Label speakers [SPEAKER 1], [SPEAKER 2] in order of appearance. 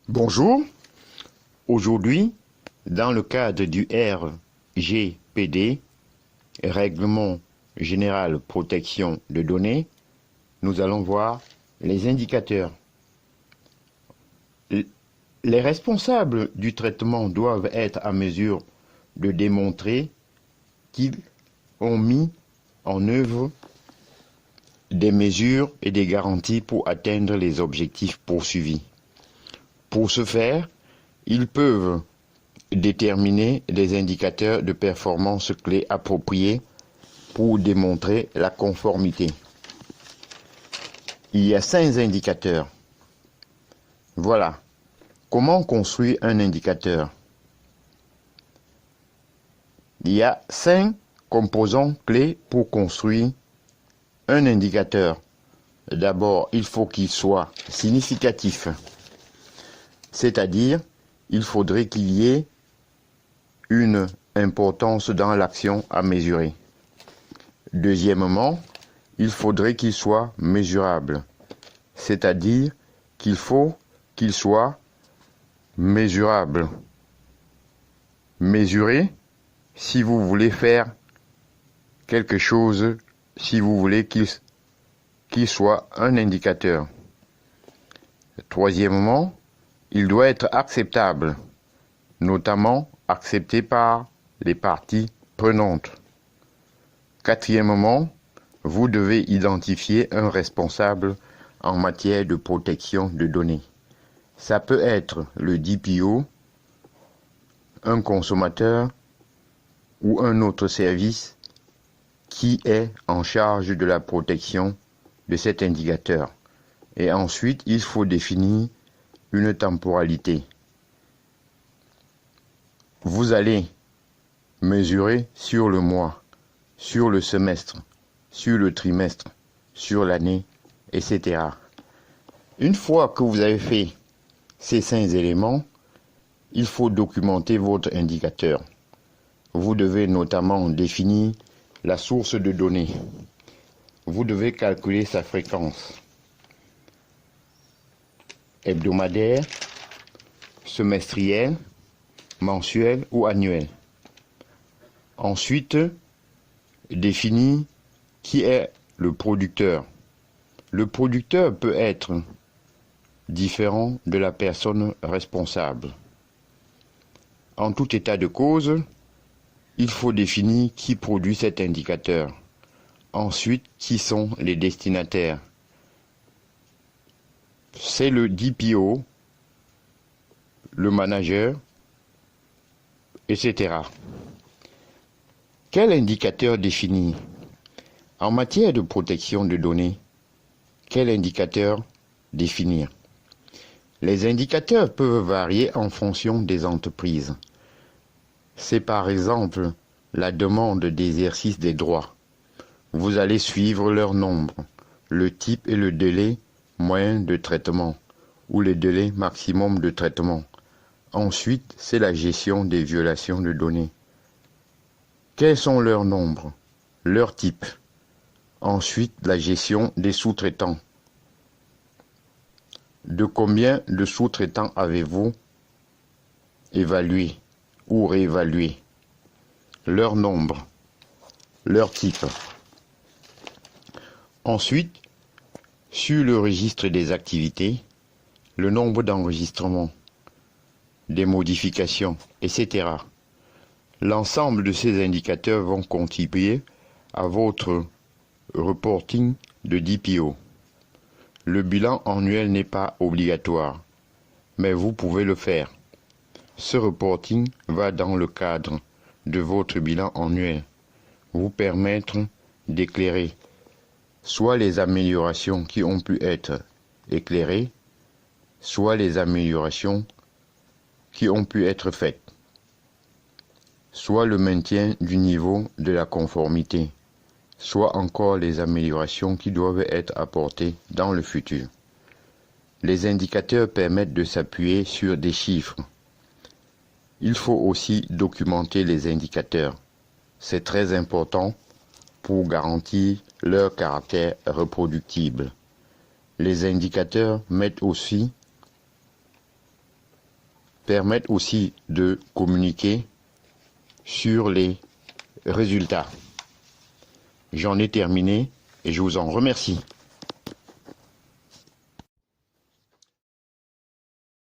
[SPEAKER 1] Bonjour, aujourd'hui, dans le cadre du RGPD, Règlement général protection de données, nous allons voir les indicateurs. Les responsables du traitement doivent être à mesure de démontrer qu'ils ont mis en œuvre des mesures et des garanties pour atteindre les objectifs poursuivis. Pour ce faire, ils peuvent déterminer des indicateurs de performance clés appropriés pour démontrer la conformité. Il y a 5 indicateurs. Voilà. Comment construire un indicateur? Il y a 5 composants clés pour construire un indicateur. D'abord, il faut qu'il soit significatif. C'est-à-dire, il faudrait qu'il y ait une importance dans l'action à mesurer. Deuxièmement, il faudrait qu'il soit mesurable. C'est-à-dire qu'il faut qu'il soit mesurable. Mesurer, si vous voulez faire quelque chose, si vous voulez qu'il soit un indicateur. Troisièmement, il doit être acceptable, notamment accepté par les parties prenantes. Quatrièmement, vous devez identifier un responsable en matière de protection de données. Ça peut être le DPO, un consommateur ou un autre service qui est en charge de la protection de cet indicateur. Et ensuite, il faut définir une temporalité. Vous allez mesurer sur le mois, sur le semestre, sur le trimestre, sur l'année, etc. Une fois que vous avez fait ces 5 éléments, il faut documenter votre indicateur. Vous devez notamment définir la source de données. Vous devez calculer sa fréquence hebdomadaire, semestrielle, mensuelle ou annuelle. Ensuite, définir qui est le producteur. Le producteur peut être différent de la personne responsable. En tout état de cause, il faut définir qui produit cet indicateur. Ensuite, qui sont les destinataires. C'est le DPO, le manager, etc. Quel indicateur définir? En matière de protection de données, quel indicateur définir? Les indicateurs peuvent varier en fonction des entreprises. C'est par exemple la demande d'exercice des droits. Vous allez suivre leur nombre, le type et le délai moyen de traitement ou le délai maximum de traitement. Ensuite, c'est la gestion des violations de données. Quels sont leurs nombres, leur type? Ensuite, la gestion des sous-traitants. De combien de sous-traitants avez-vous évalué ou réévalué? Leur nombre, leur type. Ensuite, sur le registre des activités, le nombre d'enregistrements, des modifications, etc. L'ensemble de ces indicateurs vont contribuer à votre reporting de DPO. Le bilan annuel n'est pas obligatoire, mais vous pouvez le faire. Ce reporting va dans le cadre de votre bilan annuel, vous permettre d'éclairer soit les améliorations qui ont pu être éclairées, soit les améliorations qui ont pu être faites, soit le maintien du niveau de la conformité, soit encore les améliorations qui doivent être apportées dans le futur. Les indicateurs permettent de s'appuyer sur des chiffres. Il faut aussi documenter les indicateurs. C'est très important pour garantir leur caractère reproductible. Les indicateurs mettent aussi permettent aussi de communiquer sur les résultats. J'en ai terminé et je vous en remercie.